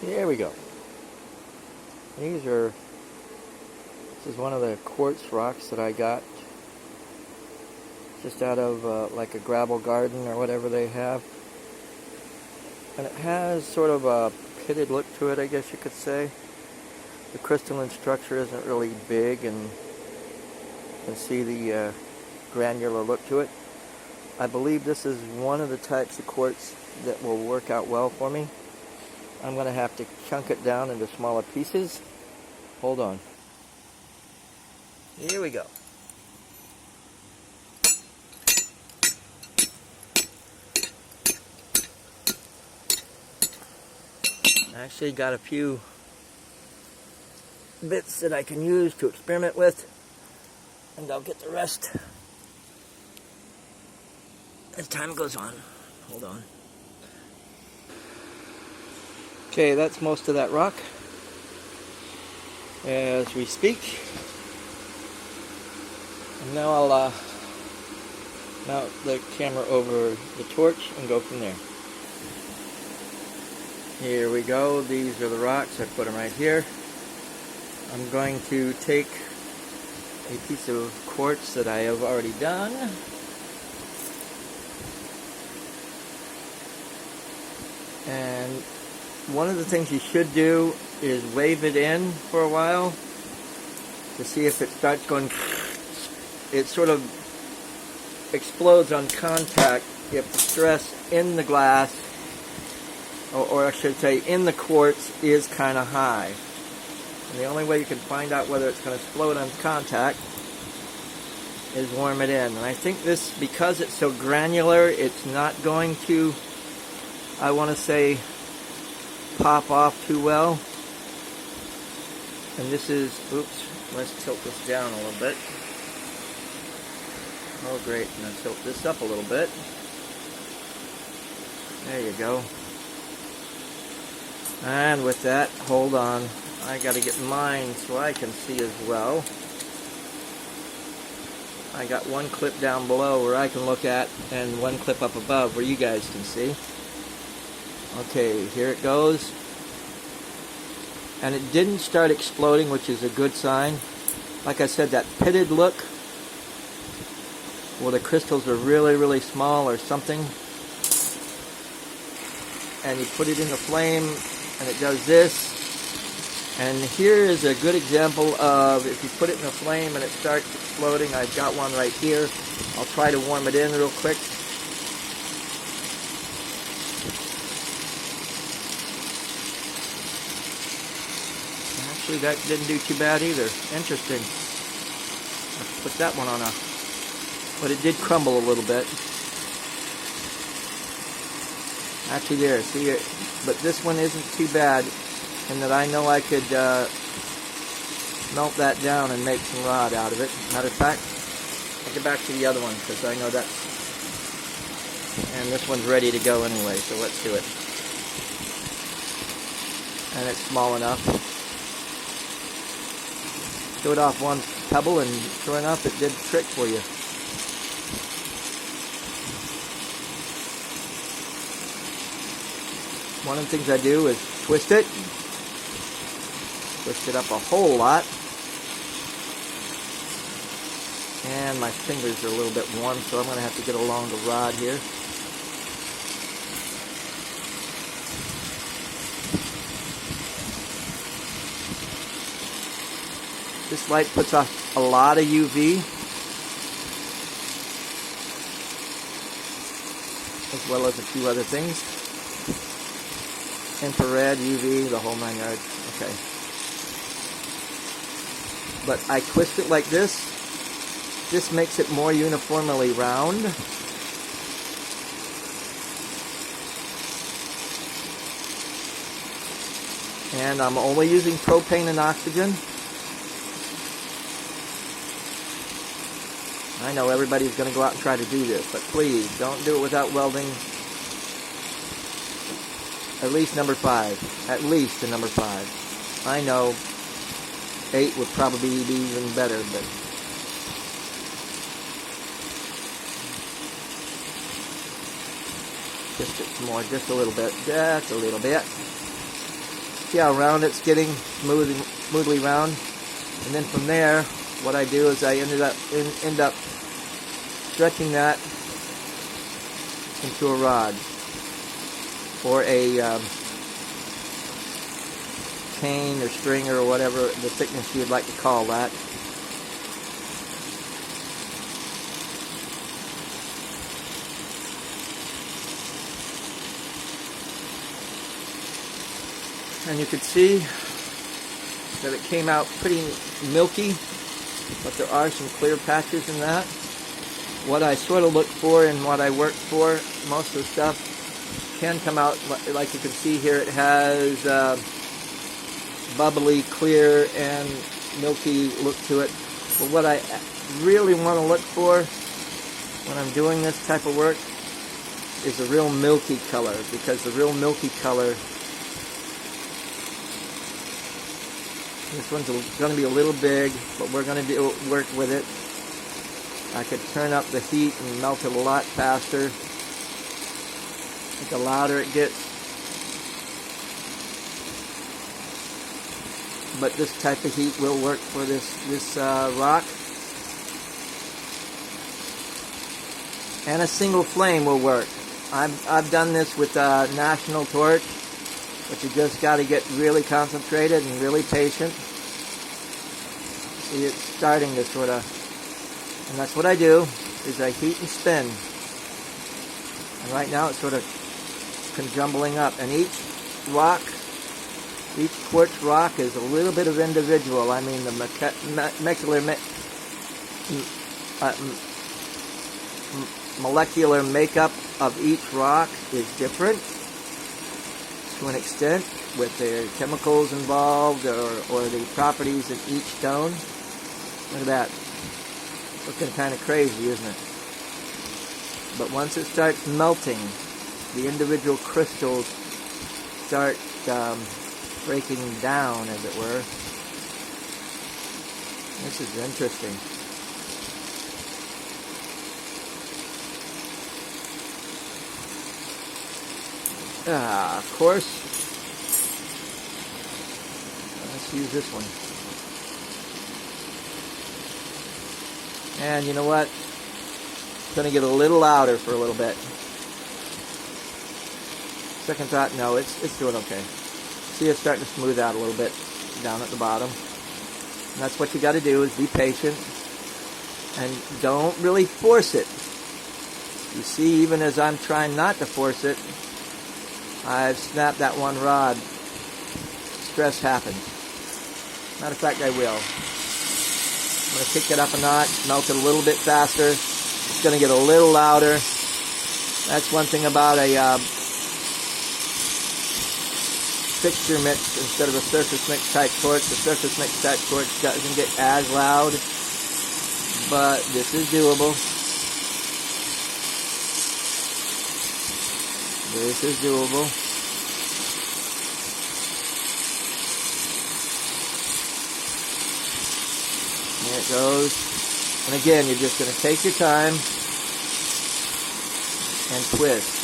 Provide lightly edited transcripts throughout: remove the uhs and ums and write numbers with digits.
Here we go. This is one of the quartz rocks that I got just out of like a gravel garden or whatever they have. And it has sort of a pitted look to it, I guess you could say. The crystalline structure isn't really big, and you can see the granular look to it. I believe this is one of the types of quartz that will work out well for me. I'm going to have to chunk it down into smaller pieces. Hold on. Here we go. I actually got a few bits that I can use to experiment with, and I'll get the rest as time goes on. Hold on. Okay, that's most of that rock as we speak. And now I'll mount the camera over the torch and go from there. Here we go. These are the rocks. I put them right here. I'm going to take a piece of quartz that I have already done. And one of the things you should do is wave it in for a while to see if it starts going. It sort of explodes on contact if the stress in the glass, or I should say in the quartz, is kind of high. And the only way you can find out whether it's going to explode on contact is warm it in. And I think this, because it's so granular, it's not going to, I want to say, pop off too well. And this is, oops, let's tilt this down a little bit. Oh great, I'm going to tilt this up a little bit. There you go. And with that, hold on, I got to get mine so I can see as well. I got one clip down below where I can look at, and one clip up above where you guys can see. Okay, here it goes. And it didn't start exploding, which is a good sign. Like I said, that pitted look, well, the crystals are really, really small or something. And you put it in the flame, and it does this. And here is a good example of if you put it in the flame and it starts exploding. I've got one right here. I'll try to warm it in real quick. Actually, that didn't do too bad either. Interesting. Let's put that one on a... But it did crumble a little bit. Actually there, see it? But this one isn't too bad, in that I know I could melt that down and make some rod out of it. Matter of fact, I'll get back to the other one, because I know that's... And this one's ready to go anyway, so let's do it. And it's small enough. Throw it off one pebble, and sure enough, it did the trick for you. One of the things I do is twist it up a whole lot, and my fingers are a little bit warm, so I'm going to have to get a longer rod here. This light puts off a lot of UV, as well as a few other things. Infrared, UV, the whole 9 yards. Okay. But I twist it like this. This makes it more uniformly round. And I'm only using propane and oxygen. I know everybody's going to go out and try to do this, but please don't do it without welding. At least number 5. At least the number 5. I know 8 would probably be even better, but twist it some more, just a little bit, See how round it's getting, smoothly round. And then from there, what I do is I end up stretching that into a rod or a chain or string or whatever the thickness you'd like to call that. And you could see that it came out pretty milky, but there are some clear patches in that. What I sort of look for and what I work for, most of the stuff can come out, like you can see here, it has bubbly, clear, and milky look to it. But what I really want to look for when I'm doing this type of work is a real milky color, because the real milky color, this one's going to be a little big, but we're going to work with it. I could turn up the heat and melt it a lot faster. The louder it gets. But this type of heat will work for this rock. And a single flame will work. I've done this with National Torch, but you just got to get really concentrated and really patient. See, it's starting to sort of, and that's what I do, is I heat and spin. And right now it's sort of conjumbling up. And each rock, each quartz rock is a little bit of individual. I mean, the molecular makeup of each rock is different to an extent, with the chemicals involved or the properties of each stone. Look at that. Looking kind of crazy, isn't it? But once it starts melting, the individual crystals start breaking down, as it were. This is interesting. Of course. Let's use this one. And you know what? It's going to get a little louder for a little bit. Second thought, no, it's doing okay. See, it's starting to smooth out a little bit down at the bottom. And that's what you got to do, is be patient and don't really force it. You see, even as I'm trying not to force it, I've snapped that one rod. Stress happens. Matter of fact, I will. I'm going to kick it up a notch, melt it a little bit faster. It's going to get a little louder. That's one thing about a fixture mix instead of a surface mix type torch. The surface mix type torch doesn't get as loud, but this is doable. This is doable. There it goes. And again, you're just going to take your time and twist.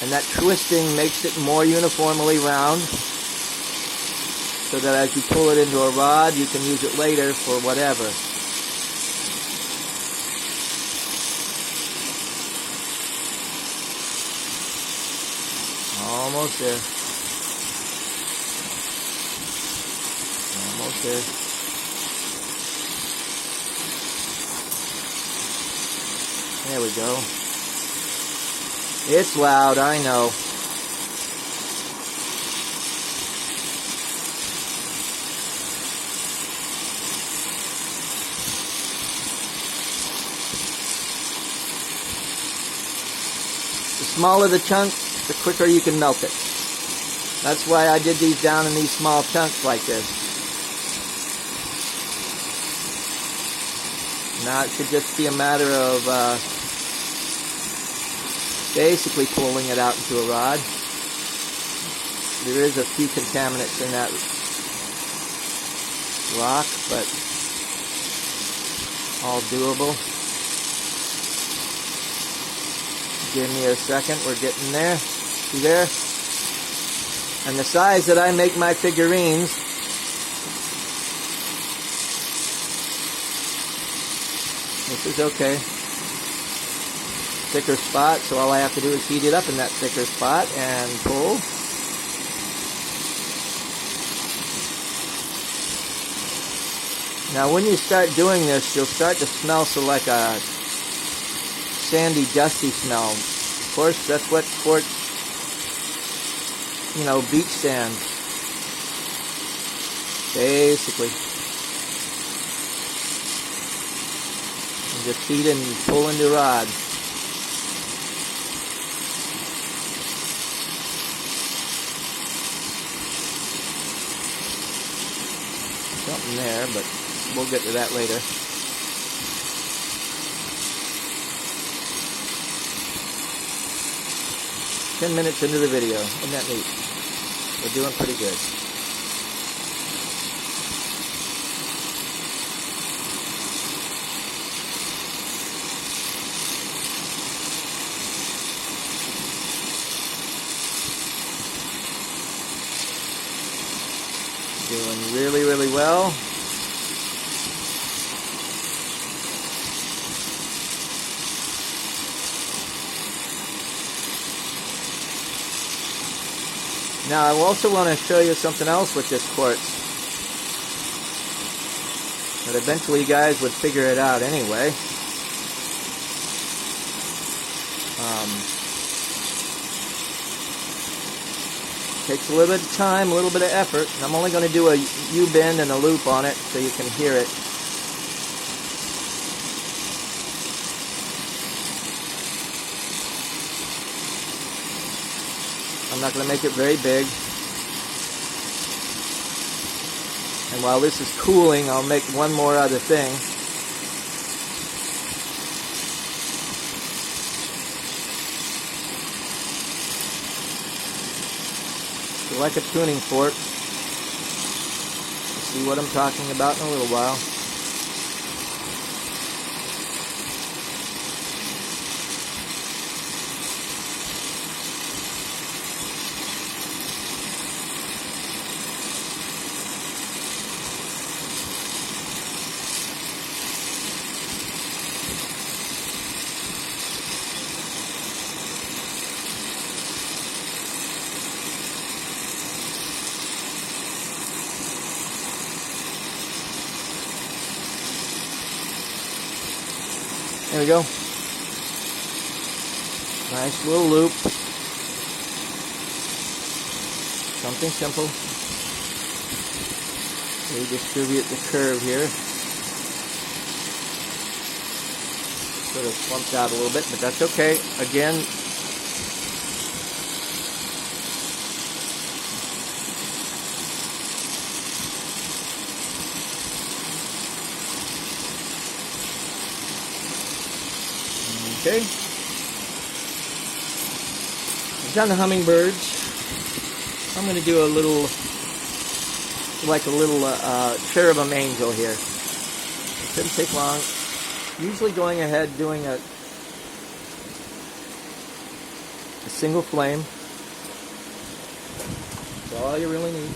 And that twisting makes it more uniformly round, so that as you pull it into a rod, you can use it later for whatever. Almost there. Almost there. There we go. It's loud, I know. The smaller the chunk, the quicker you can melt it. That's why I did these down in these small chunks like this. Now it should just be a matter of basically pulling it out into a rod. There is a few contaminants in that rock, but all doable. Give me a second, we're getting there. See there? And the size that I make my figurines, this is okay. Thicker spot, so all I have to do is heat it up in that thicker spot and pull. Now when you start doing this, you'll start to smell so like a sandy, dusty smell. Of course, that's what quartz, you know, beach sand, basically. And just feed and pull into rod. Something there, but we'll get to that later. Ten minutes into the video. Isn't that neat? We're doing pretty good. Doing really, really well. Now I also want to show you something else with this quartz. But eventually you guys would figure it out anyway. Takes a little bit of time, a little bit of effort. And I'm only going to do a U-bend and a loop on it so you can hear it. I'm not going to make it very big. And while this is cooling, I'll make one more other thing. So like a tuning fork. You'll see what I'm talking about in a little while. There we go. Nice little loop. Something simple. Redistribute the curve here. Sort of slumped out a little bit, but that's okay. Again, okay. I've done the hummingbirds. I'm going to do a little, like a little cherubim angel here. It shouldn't take long. Usually going ahead doing a single flame. That's all you really need.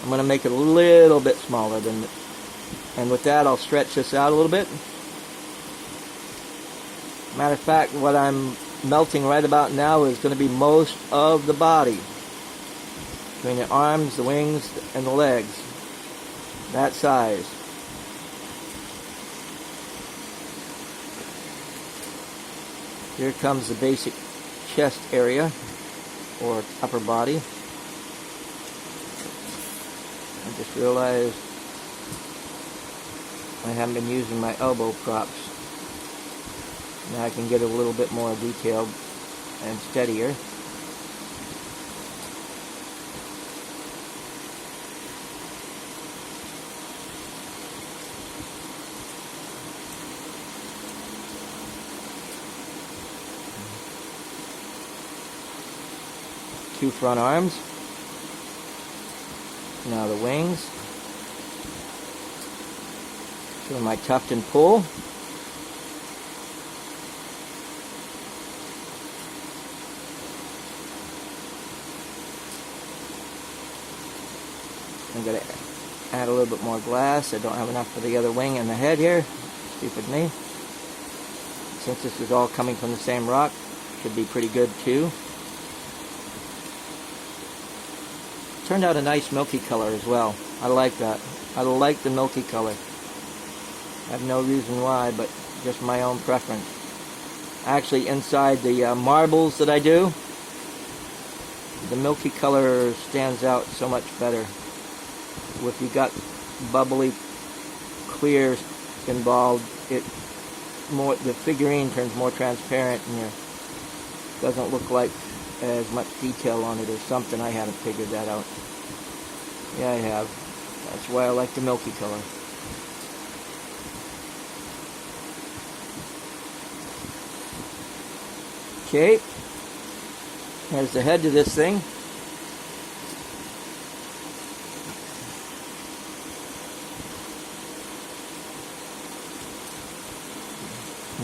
I'm going to make it a little bit smaller than, and with that I'll stretch this out a little bit. Matter of fact, what I'm melting right about now is going to be most of the body. Between the arms, the wings, and the legs. That size. Here comes the basic chest area, or upper body. I just realized I haven't been using my elbow props. Now I can get a little bit more detailed and steadier. Two front arms. Now the wings. So my tuft and pull. I'm going to add a little bit more glass. I don't have enough for the other wing and the head here. Stupid me. Since this is all coming from the same rock, should be pretty good too. Turned out a nice milky color as well. I like that. I like the milky color. I have no reason why, but just my own preference. Actually, inside the marbles that I do, the milky color stands out so much better. If you got bubbly, clear involved, the figurine turns more transparent and it doesn't look like as much detail on it or something. I haven't figured that out. Yeah, I have. That's why I like the milky color. Okay, here's the head to this thing.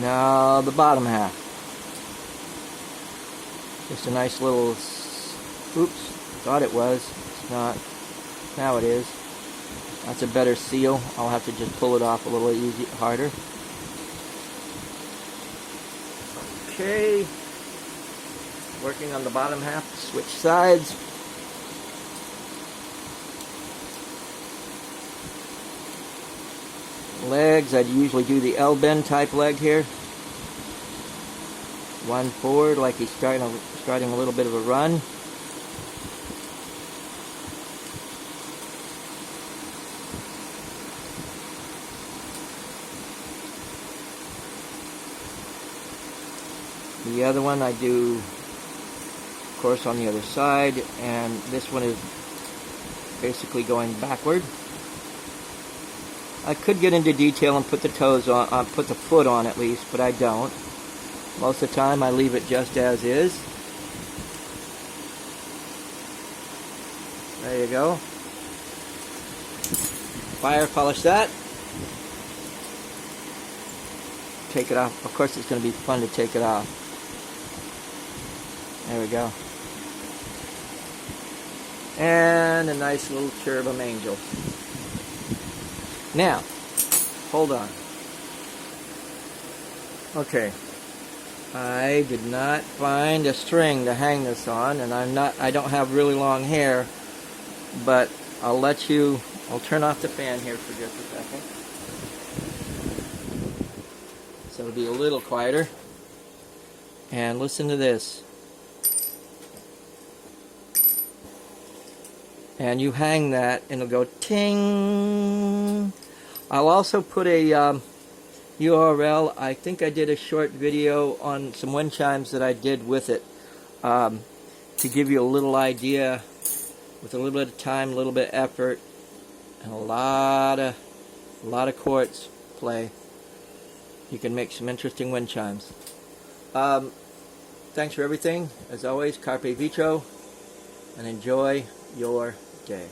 Now the bottom half. Just a nice little, oops, thought it was, it's not. Now it is. That's a better seal. I'll have to just pull it off a little harder. Okay. Working on the bottom half, switch sides. Legs, I'd usually do the L-bend type leg here. One forward, like he's starting a little bit of a run. The other one I do, of course, on the other side, and this one is basically going backward. I could get into detail and put the toes on, put the foot on at least, but I don't. Most of the time I leave it just as is. There you go. Fire polish that. Take it off. Of course it's going to be fun to take it off. There we go. And a nice little cherubim angel. Now, hold on. Okay. I did not find a string to hang this on, and I don't have really long hair, but I'll turn off the fan here for just a second. So it'll be a little quieter. And listen to this. And you hang that and it'll go ting. I'll also put a URL. I think I did a short video on some wind chimes that I did with it to give you a little idea with a little bit of time, a little bit of effort, and a lot of quartz play. You can make some interesting wind chimes. Thanks for everything. As always, carpe vitro, and enjoy your day.